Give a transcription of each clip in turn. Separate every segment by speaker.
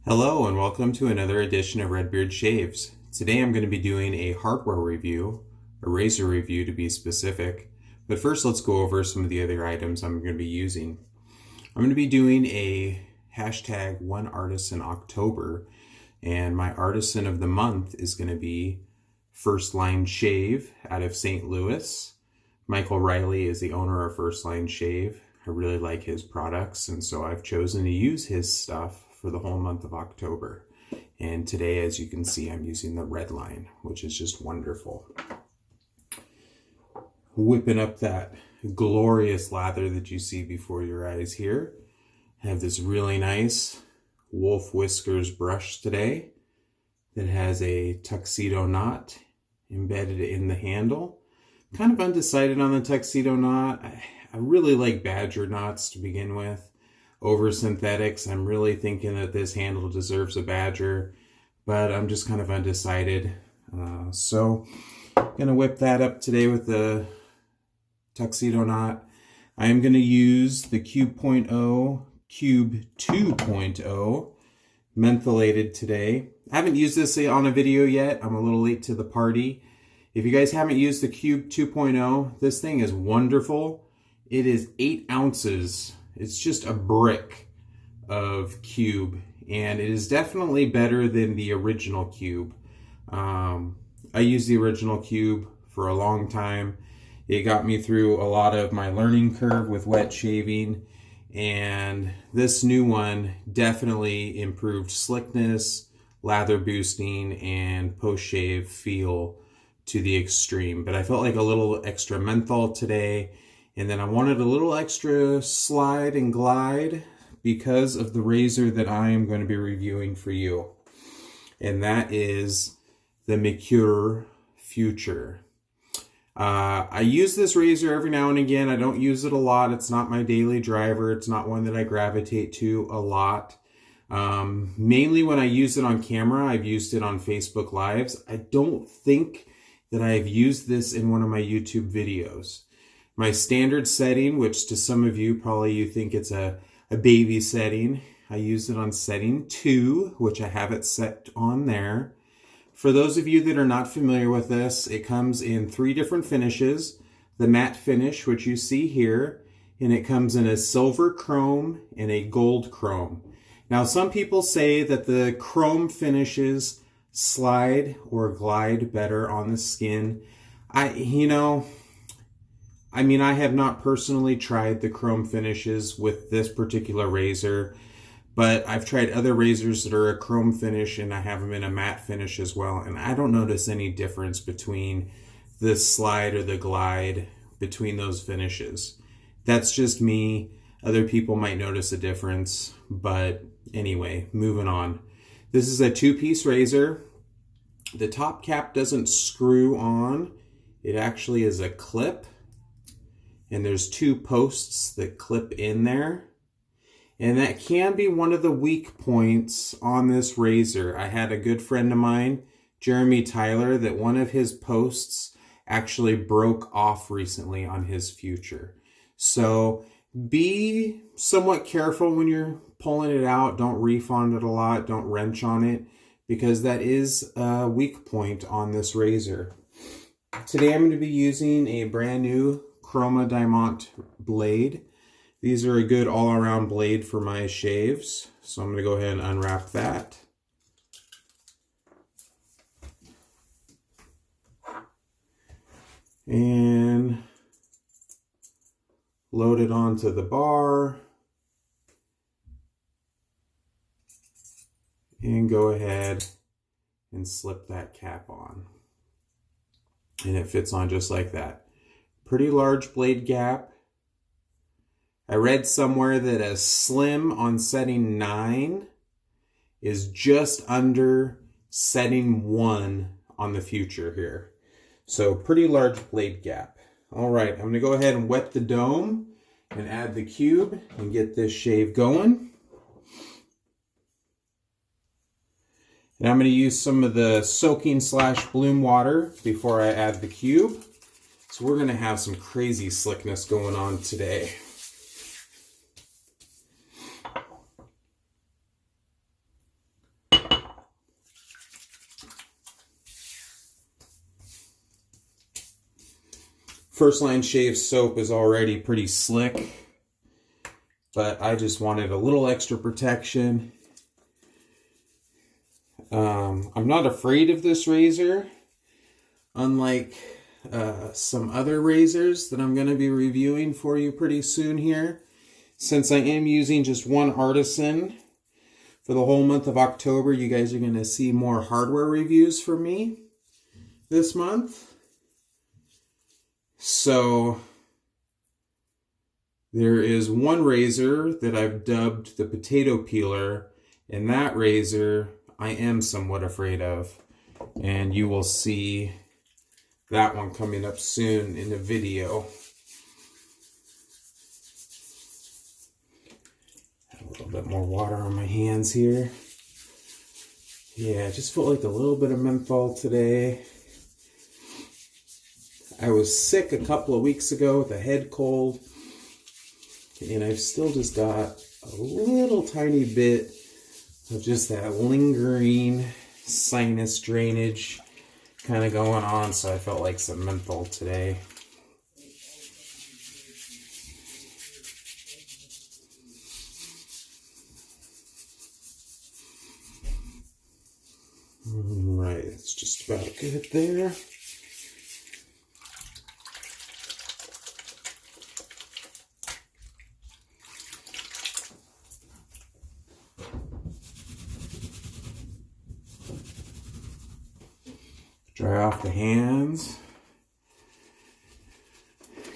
Speaker 1: Hello and welcome to another edition of RedBeardShaves. Today I'm going to be doing a hardware review, a razor review to be specific. But first let's go over some of the other items I'm going to be using. I'm going to be doing a hashtag one artisan October, and my artisan of the month is going to be First Line Shave out of St. Louis. Michael Riley is the owner of First Line Shave. I really like his products, and so I've chosen to use his stuff for the whole month of October. And today, as you can see, I'm using the Redline, which is just wonderful. Whipping up that glorious lather that you see before your eyes here. I have this really nice Wolf Whiskers brush today that has a tuxedo knot embedded in the handle. Kind of undecided on the tuxedo knot. I really like badger knots to begin with. Over synthetics, I'm really thinking that this handle deserves a badger, but I'm just kind of undecided. So I'm going to whip that up today with the tuxedo knot. I am going to use the Cube 2.0 mentholated today. I haven't used this on a video yet. I'm a little late to the party. If you guys haven't used the Cube 2.0, this thing is wonderful. It is 8 ounces. It's just a brick of Cube, and it is definitely better than the original Cube. I used the original Cube for a long time. It got me through a lot of my learning curve with wet shaving, and this new one definitely improved slickness, lather boosting, and post-shave feel to the extreme. But I felt like a little extra menthol today. And then I wanted a little extra slide and glide because of the razor that I am going to be reviewing for you. And that is the Merkur Futur. I use this razor every now and again. I don't use it a lot. It's not my daily driver. It's not one that I gravitate to a lot. Mainly when I use it on camera, I've used it on Facebook Lives. I don't think that I've used this in one of my YouTube videos. My standard setting, which to some of you, probably you think it's a baby setting, I use it on setting 2, which I have it set on there. For those of you that are not familiar with this, it comes in 3 different finishes. The matte finish, which you see here, and it comes in a silver chrome and a gold chrome. Now, some people say that the chrome finishes slide or glide better on the skin. I have not personally tried the chrome finishes with this particular razor, but I've tried other razors that are a chrome finish, and I have them in a matte finish as well, and I don't notice any difference between the slide or the glide between those finishes. That's just me. Other people might notice a difference, but anyway, moving on. This is a 2-piece razor. The top cap doesn't screw on. It actually is a clip. And there's 2 posts that clip in there. And that can be one of the weak points on this razor. I had a good friend of mine, Jeremy Tyler, that one of his posts actually broke off recently on his Futur. So be somewhat careful when you're pulling it out. Don't reef on it a lot. Don't wrench on it, because that is a weak point on this razor. Today I'm going to be using a brand new Chroma Diamant blade. These are a good all-around blade for my shaves. So I'm going to go ahead and unwrap that. And load it onto the bar. And go ahead and slip that cap on. And it fits on just like that. Pretty large blade gap. I read somewhere that a slim on setting 9 is just under setting 1 on the Futur here. So pretty large blade gap. All right, I'm going to go ahead and wet the dome and add the cube and get this shave going. And I'm going to use some of the soaking / bloom water before I add the cube. So we're going to have some crazy slickness going on today. First Line Shave soap is already pretty slick, but I just wanted a little extra protection. I'm not afraid of this razor, unlike some other razors that I'm going to be reviewing for you pretty soon here. Since I am using just one Artisan for the whole month of October, you guys are going to see more hardware reviews from me this month. So there is one razor that I've dubbed the potato peeler, and that razor I am somewhat afraid of, and you will see that one coming up soon in the video. Have a little bit more water on my hands here. Yeah, I just felt like a little bit of menthol today. I was sick a couple of weeks ago with a head cold, and I've still just got a little tiny bit of just that lingering sinus drainage kind of going on, so I felt like some menthol today. All right, it's just about good there. Dry off the hands.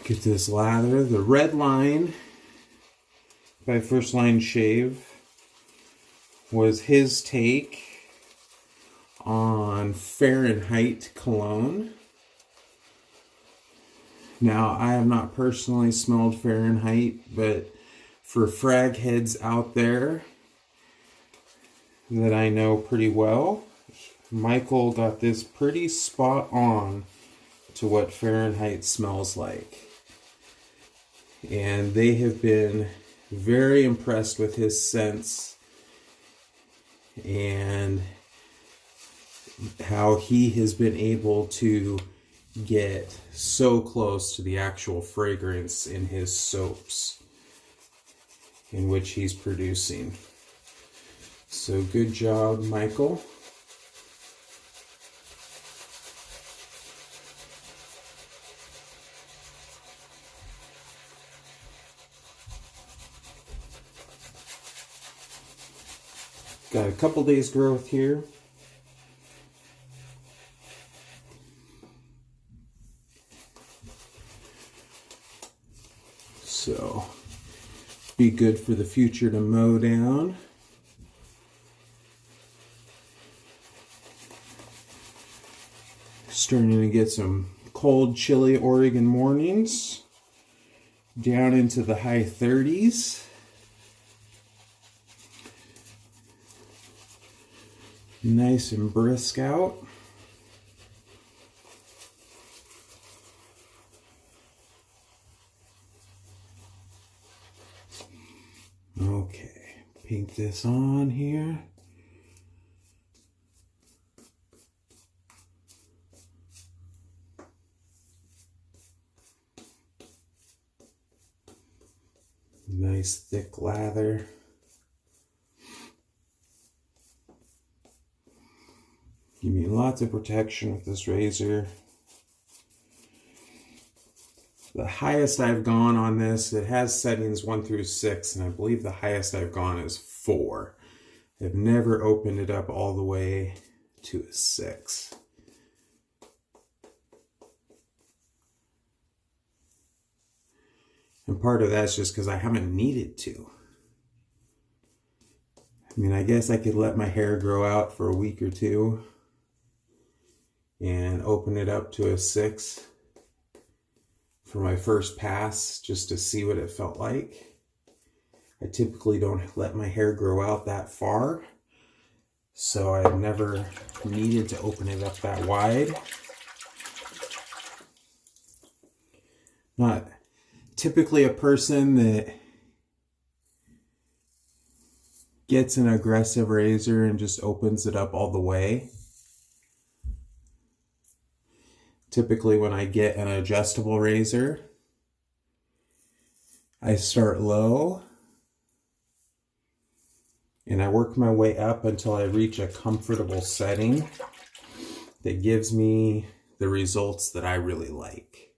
Speaker 1: Get this lather. The Redline by First Line Shave was his take on Fahrenheit cologne. Now, I have not personally smelled Fahrenheit, but for frag heads out there that I know pretty well, Michael got this pretty spot on to what Fahrenheit smells like. And they have been very impressed with his scents and how he has been able to get so close to the actual fragrance in his soaps in which he's producing. So good job, Michael. Got a couple days growth here. So be good for the future to mow down. Starting to get some cold, chilly Oregon mornings down into the high 30s. Nice and brisk out. Okay, paint this on here. Nice thick lather. Give me lots of protection with this razor. The highest I've gone on this, it has settings 1 through 6, and I believe the highest I've gone is 4. I've never opened it up all the way to a 6. And part of that's just because I haven't needed to. I mean, I guess I could let my hair grow out for a week or two and open it up to a 6 for my first pass just to see what it felt like. I typically don't let my hair grow out that far, so I've never needed to open it up that wide. Not typically a person that gets an aggressive razor and just opens it up all the way. Typically when I get an adjustable razor, I start low and I work my way up until I reach a comfortable setting that gives me the results that I really like.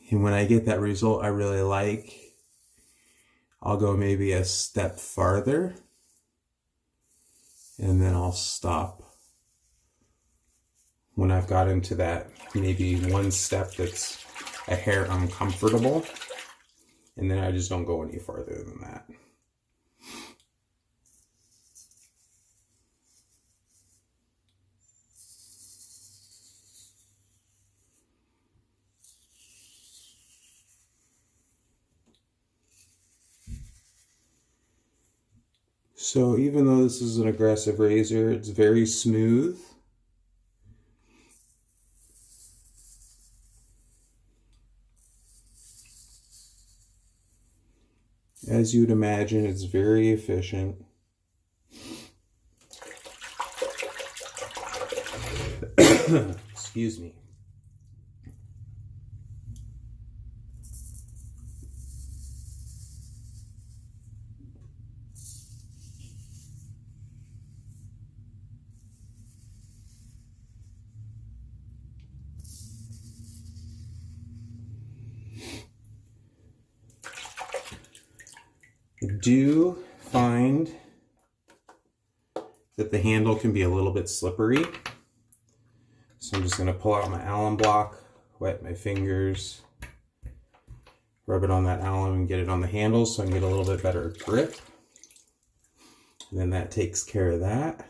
Speaker 1: And when I get that result I really like, I'll go maybe a step farther and then I'll stop when I've got into that maybe one step that's a hair uncomfortable, and then I just don't go any farther than that. So even though this is an aggressive razor, it's very smooth. As you'd imagine, it's very efficient. Excuse me. I do find that the handle can be a little bit slippery. So I'm just going to pull out my alum block, wet my fingers, rub it on that alum and get it on the handle so I can get a little bit better grip. And then that takes care of that.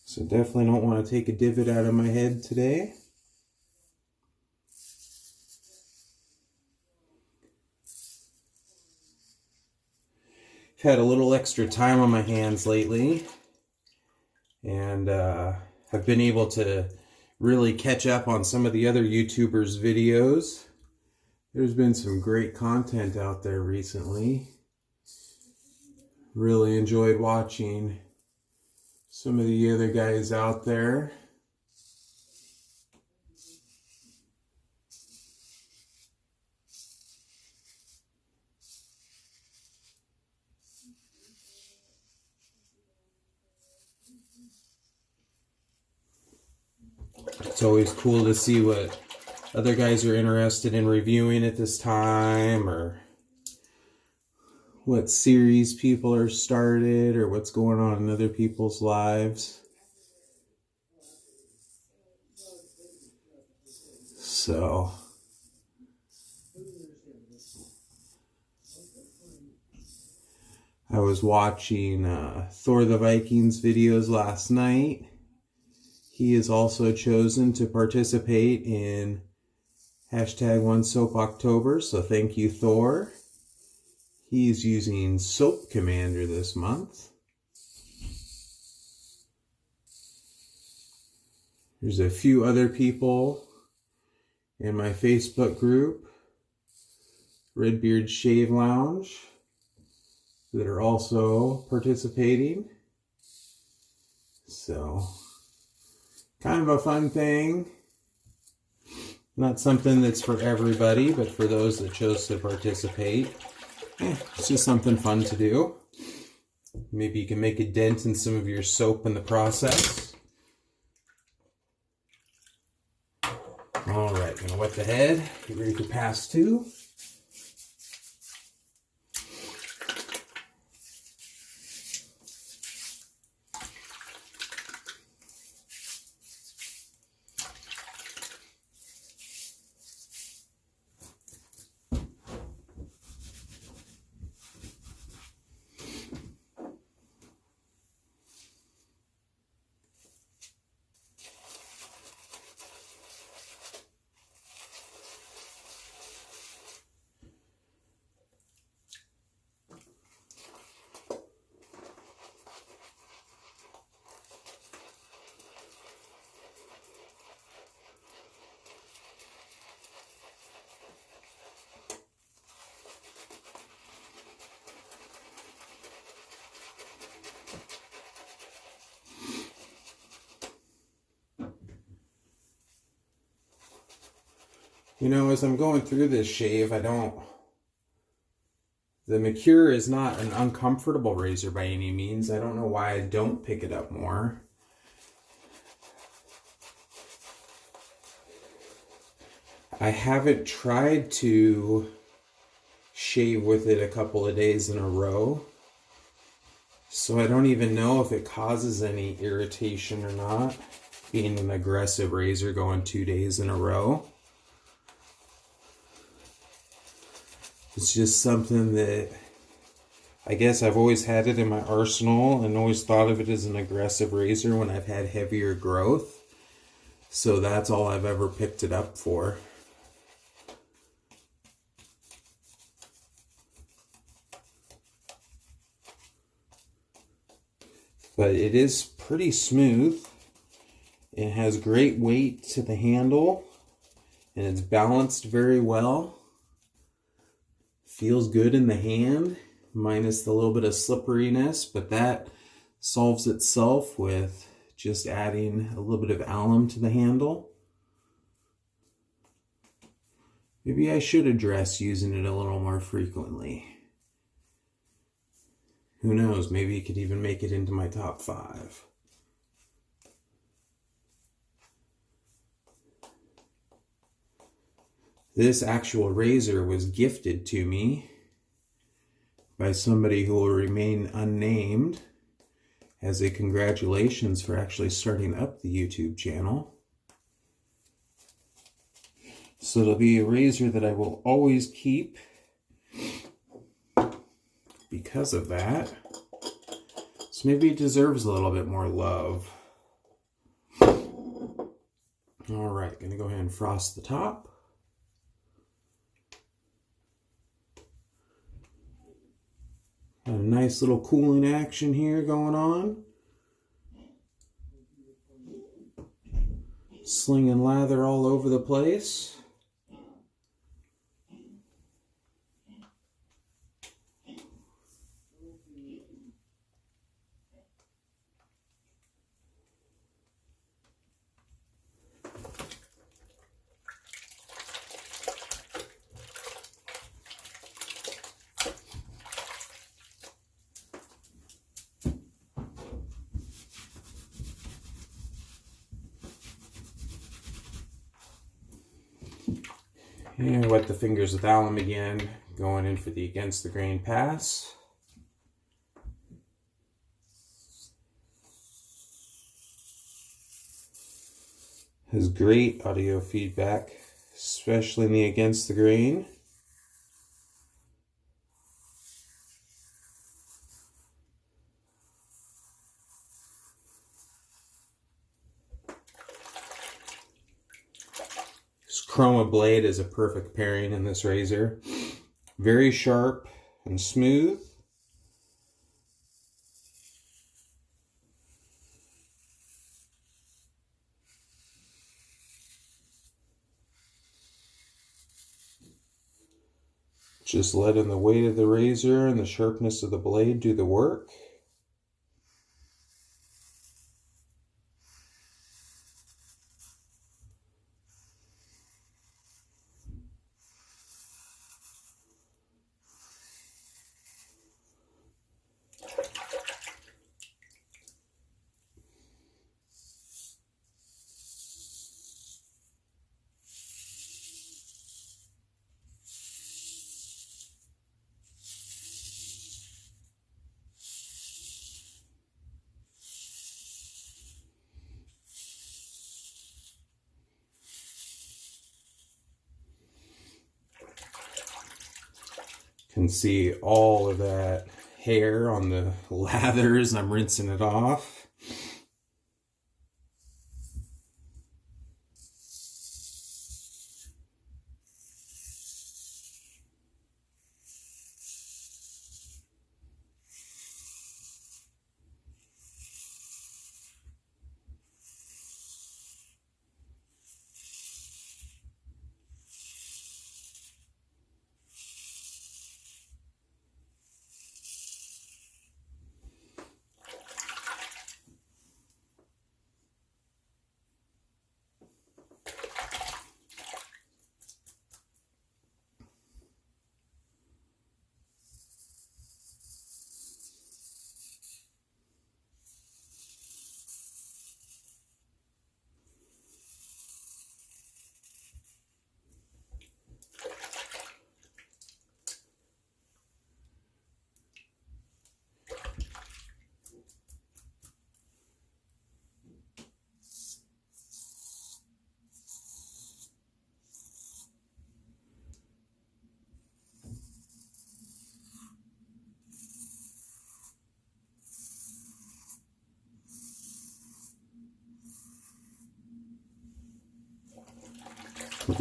Speaker 1: So definitely don't want to take a divot out of my head today. I've had a little extra time on my hands lately, and I've been able to really catch up on some of the other YouTubers' videos. There's been some great content out there recently. Really enjoyed watching some of the other guys out there. It's always cool to see what other guys are interested in reviewing at this time, or what series people are started, or what's going on in other people's lives. So I was watching Thor the Viking's videos last night. He has also chosen to participate in #OneSoapOctober, so thank you, Thor. He's using Soap Commander this month. There's a few other people in my Facebook group, RedBeardShave Lounge, that are also participating. So, kind of a fun thing. Not something that's for everybody, but for those that chose to participate. It's just something fun to do. Maybe you can make a dent in some of your soap in the process. All right, gonna wet the head. Get ready for pass 2. You know, as I'm going through this shave, the Merkur is not an uncomfortable razor by any means. I don't know why I don't pick it up more. I haven't tried to shave with it a couple of days in a row, so I don't even know if it causes any irritation or not, being an aggressive razor going 2 days in a row. It's just something that I guess I've always had it in my arsenal and always thought of it as an aggressive razor when I've had heavier growth. So that's all I've ever picked it up for. But it is pretty smooth. It has great weight to the handle and it's balanced very well. Feels good in the hand, minus the little bit of slipperiness, but that solves itself with just adding a little bit of alum to the handle. Maybe I should address using it a little more frequently. Who knows, maybe it could even make it into my top 5. This actual razor was gifted to me by somebody who will remain unnamed as a congratulations for actually starting up the YouTube channel. So it'll be a razor that I will always keep because of that. So maybe it deserves a little bit more love. All right, gonna go ahead and frost the top. Got a nice little cooling action here going on. Slinging lather all over the place. And wet the fingers with alum again, going in for the against the grain pass. Has great audio feedback, especially in the against the grain. Chroma blade is a perfect pairing in this razor. Very sharp and smooth. Just letting the weight of the razor and the sharpness of the blade do the work. Can see all of that hair on the lathers. I'm rinsing it off.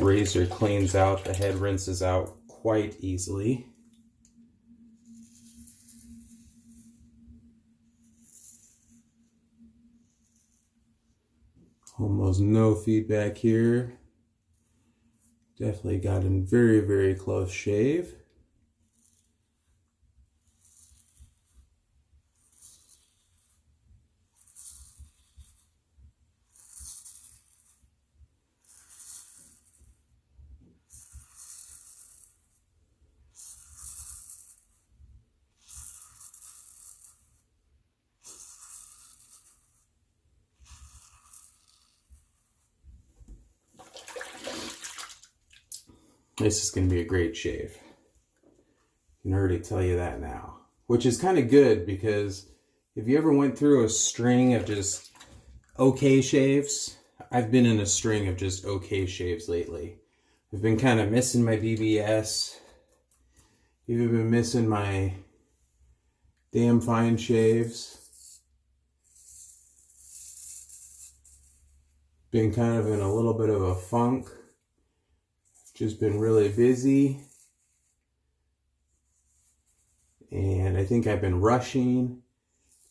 Speaker 1: razor cleans out, the head rinses out quite easily. Almost no feedback here. Definitely got a very, very close shave. This is going to be a great shave. I can already tell you that now. Which is kind of good, because if you ever went through a string of just okay shaves, I've been in a string of just okay shaves lately. I've been kind of missing my BBS. Even been missing my damn fine shaves. Been kind of in a little bit of a funk. Just been really busy, and I think I've been rushing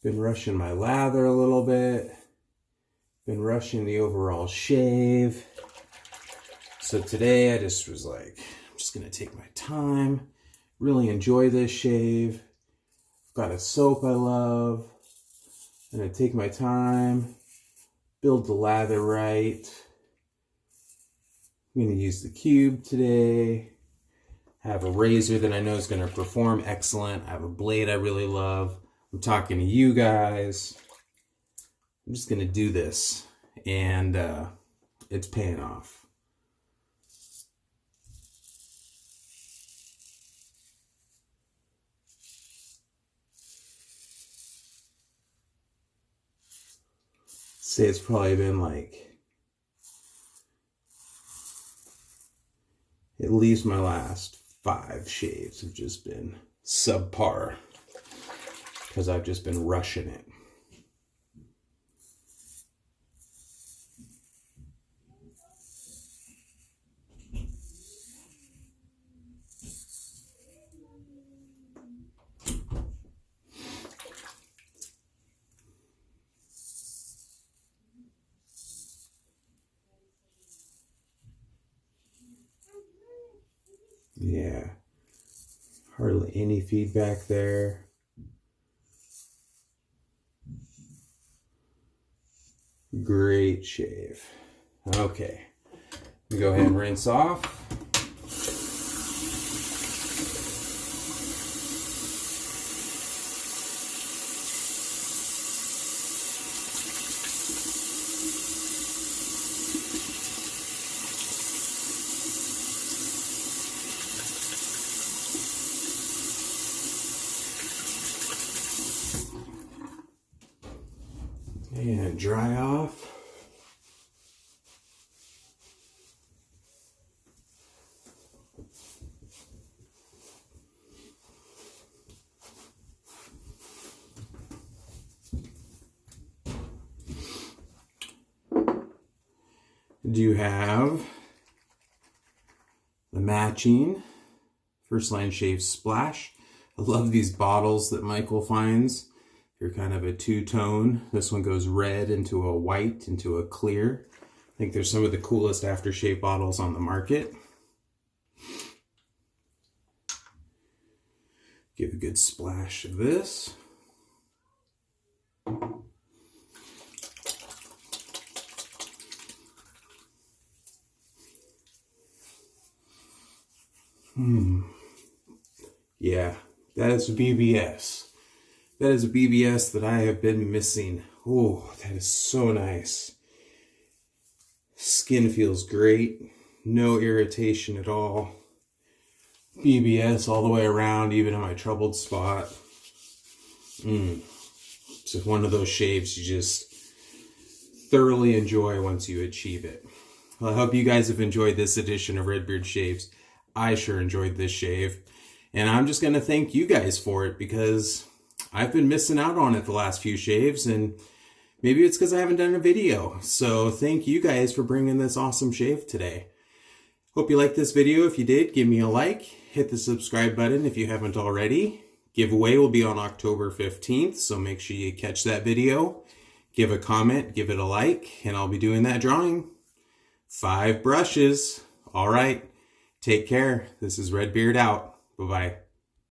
Speaker 1: my lather a little bit, been rushing the overall shave. So today I just was like, I'm just gonna take my time, really enjoy this shave. I've got a soap I love. I'm gonna take my time, build the lather right. I'm going to use the cube today. I have a razor that I know is going to perform excellent. I have a blade I really love. I'm talking to you guys. I'm just going to do this, and it's paying off. Say it's probably been like at least my last 5 shaves have just been subpar, because I've just been rushing it. Yeah, hardly any feedback there. Great shave. Okay, go ahead and rinse off. And dry off. Do you have the matching First Line Shave Splash? I love these bottles that Michael finds. They're kind of a two-tone. This one goes red into a white into a clear. I think they're some of the coolest aftershave bottles on the market. Give a good splash of this. Yeah, that is BBS. That is a BBS that I have been missing. Oh, that is so nice. Skin feels great. No irritation at all. BBS all the way around, even in my troubled spot. It's just one of those shaves you just thoroughly enjoy once you achieve it. Well, I hope you guys have enjoyed this edition of Redbeard Shaves. I sure enjoyed this shave. And I'm just going to thank you guys for it, because I've been missing out on it the last few shaves, and maybe it's because I haven't done a video. So thank you guys for bringing this awesome shave today. Hope you liked this video. If you did, give me a like. Hit the subscribe button if you haven't already. Giveaway will be on October 15th, so make sure you catch that video. Give a comment, give it a like, and I'll be doing that drawing. 5 brushes. All right. Take care. This is Redbeard out. Bye-bye.